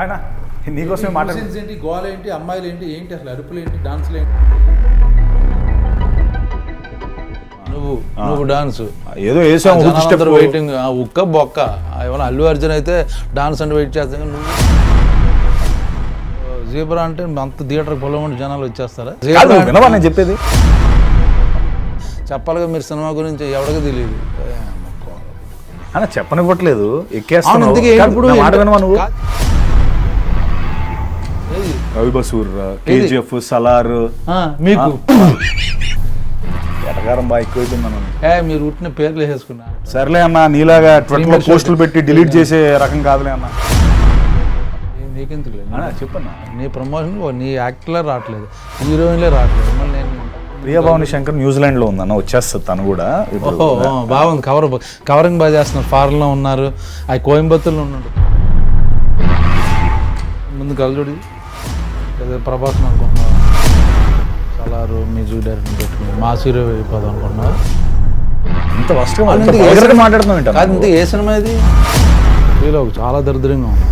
ఆయన నీకోసమే మాట్లాడుతుంది ఏంటి, గోల్ ఏంటి, అమ్మాయిలు ఏంటి, ఏంటి అసలు అరుపులు ఏంటి, డాన్సులు ఏంటి? నువ్వు డాన్స్ ఏదో వేసావు వెయిటింగ్ ఉక్క బొక్క. ఏమన్నా అల్లు అర్జున్ అయితే డాన్స్ అంటే వెయిట్ చేస్తాను. నువ్వు జీబ్రా అంటే అంత థియేటర్ పొలం జనాలు వచ్చేస్తారా? వినవా నేను చెప్పేది? చెప్పాలిగా మీరు సినిమా గురించి ఎవరికి తెలియదు అన్న, చెప్పనివ్వట్లేదు. ఎక్కేస్తాను రవి బసూర్, కేజీఎఫ్, సలార్ మీకు ఎటగారం బాగా ఎక్కువైపోయింది. మీరు ఉట్టిన పేర్లు వేసుకున్నా. సర్లే అన్న, నీలాగా ట్విట్టర్లో పోస్టులు పెట్టి డిలీట్ చేసే రకం కాదులే అన్న. నీకెందుకు చెప్పన్నా, నీ ప్రమోషన్ నీ యాక్టర్లే రావట్లేదు, హీరోయిన్లే రావట్లేదు. మళ్ళీ నేను ప్రియభావని శంకర్ న్యూజిలాండ్లో ఉందన్న, వచ్చేస్తుంది తను కూడా. బాగుంది, కవరింగ్ బాగా చేస్తున్నారు. ఫారెన్లో ఉన్నారు, అది కోయంబత్తూర్లో ఉన్నాడు. ముందు కలజోడి ప్రభాస్ అనుకుంటున్నా, సలారు మ్యూజిక్ డైరెక్టర్ పెట్టుకుని మాస్ హీరో అయిపోదాం అనుకుంటున్నా. ఇంత ఫస్ట్ మాట్లాడుతున్నాం. కాదు, ఇంత ఏ సినిమా ఇది? చాలా దరిద్రంగా ఉంది.